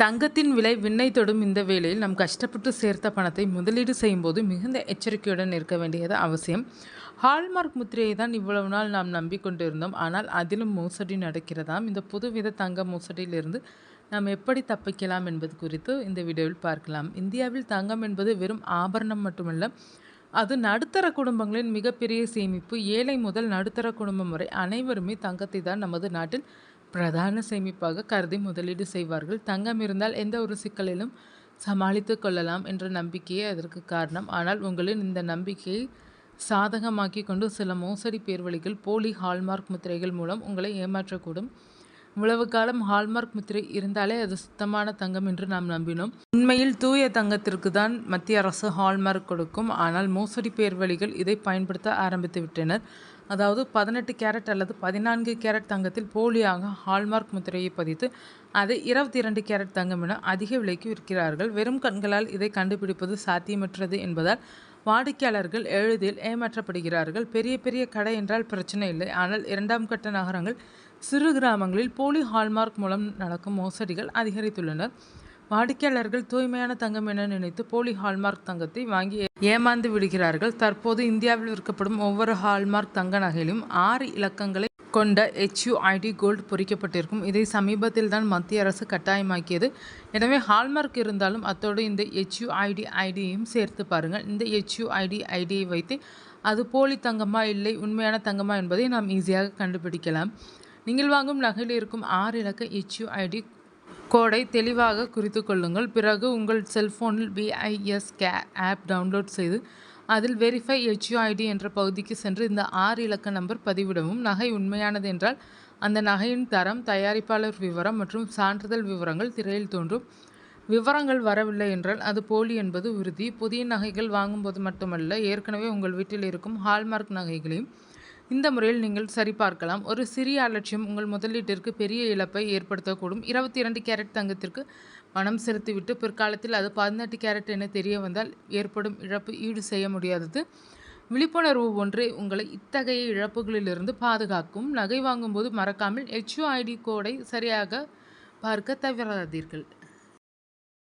தங்கத்தின் விலை விண்ணை தொடும் இந்த வேளையில் நாம் கஷ்டப்பட்டு சேர்த்த பணத்தை முதலீடு செய்யும்போது மிகுந்த எச்சரிக்கையுடன் இருக்க வேண்டியது அவசியம். ஹால்மார்க் முத்திரையை தான் இவ்வளவு நாள் நாம் நம்பிக்கொண்டிருந்தோம். ஆனால் அதிலும் மோசடி நடக்கிறதாம். இந்த புதுவித தங்க மோசடியிலிருந்து நாம் எப்படி தப்பிக்கலாம் என்பது குறித்து இந்த வீடியோவில் பார்க்கலாம். இந்தியாவில் தங்கம் என்பது வெறும் ஆபரணம் மட்டுமல்ல, அது நடுத்தர குடும்பங்களின் மிகப்பெரிய சேமிப்பு. ஏழை முதல் நடுத்தர குடும்பம் வரை அனைவருமே தங்கத்தை தான் நமது நாட்டில் பிரதான சேமிப்பாக கருதி முதலீடு செய்வார்கள். தங்கம் இருந்தால் எந்த ஒரு சிக்கலிலும் சமாளித்து கொள்ளலாம் என்ற நம்பிக்கையே அதற்கு காரணம். ஆனால் உங்களின் இந்த நம்பிக்கையை சாதகமாக்கி கொண்டு சில மோசடி பேர்வழிகள் போலி ஹால்மார்க் முத்திரைகள் மூலம் உங்களை ஏமாற்றக்கூடும். இவ்வளவு காலம் ஹால்மார்க் முத்திரை இருந்தாலே அது சுத்தமான தங்கம் என்று நாம் நம்பினோம். உண்மையில் தூய தங்கத்திற்கு தான் மத்திய அரசு ஹால்மார்க் கொடுக்கும். ஆனால் மோசடி பேர்வழிகள் இதை பயன்படுத்த ஆரம்பித்து விட்டனர். அதாவது 18 கேரட் அல்லது 14 கேரட் தங்கத்தில் போலியாக ஹால்மார்க் முத்திரையை பதித்து அதை 22 கேரட் தங்கம் என அதிக விலைக்கு விற்கிறார்கள். வெறும் கண்களால் இதை கண்டுபிடிப்பது சாத்தியமற்றது என்பதால் வாடிக்கையாளர்கள் எளிதில் ஏமாற்றப்படுகிறார்கள். பெரிய பெரிய கடை என்றால் பிரச்சனை இல்லை. ஆனால் இரண்டாம் கட்ட நகரங்கள், சிறு கிராமங்களில் போலி ஹால்மார்க் மூலம் நடக்கும் மோசடிகள் அதிகரித்துள்ளனர். வாடிக்கையாளர்கள் தூய்மையான தங்கம் என நினைத்து போலி ஹால்மார்க் தங்கத்தை வாங்கி ஏமாந்து விடுகிறார்கள். தற்போது இந்தியாவில் விற்கப்படும் ஒவ்வொரு ஹால்மார்க் தங்க நகையிலும் 6 இலக்கங்களை கொண்ட HUID கோல்டு பொறிக்கப்பட்டிருக்கும். இதை சமீபத்தில் தான் மத்திய அரசு கட்டாயமாக்கியது. எனவே ஹால்மார்க் இருந்தாலும் அத்தோடு இந்த HUID ஐடியையும் சேர்த்து பாருங்கள். இந்த HUID ஐடியை வைத்து அது போலி தங்கமா இல்லை உண்மையான தங்கமா என்பதை நாம் ஈஸியாக கண்டுபிடிக்கலாம். நீங்கள் வாங்கும் நகையில் இருக்கும் 6 இலக்க HUID கோடை தெளிவாக குறித்து கொள்ளுங்கள். பிறகு உங்கள் செல்போனில் BIS ஆப் டவுன்லோட் செய்து அதில் வெரிஃபை HUID என்ற பகுதிக்கு சென்று இந்த 6 இலக்க நம்பர் பதிவிடவும். நகை உண்மையானது என்றால் அந்த நகையின் தரம், தயாரிப்பாளர் விவரம் மற்றும் சான்றிதழ் விவரங்கள் திரையில் தோன்றும். விவரங்கள் வரவில்லை என்றால் அது போலி என்பது உறுதி. புதிய நகைகள் வாங்கும்போது மட்டுமல்ல, ஏற்கனவே உங்கள் வீட்டில் இருக்கும் ஹால்மார்க் நகைகளையும் இந்த முறையில் நீங்கள் சரிபார்க்கலாம். ஒரு சிறிய அலட்சியம் உங்கள் முதலீட்டிற்கு பெரிய இழப்பை ஏற்படுத்தக்கூடும். 22 கேரட் தங்கத்திற்கு பணம் செலுத்திவிட்டு பிற்காலத்தில் அது 18 கேரட் என தெரிய வந்தால் ஏற்படும் இழப்பு ஈடு செய்ய முடியாதது. விழிப்புணர்வு ஒன்றே உங்களை இத்தகைய இழப்புகளிலிருந்து பாதுகாக்கும். நகை வாங்கும்போது மறக்காமல் HUID கோடை சரியாக பார்க்க தவறாதீர்கள்.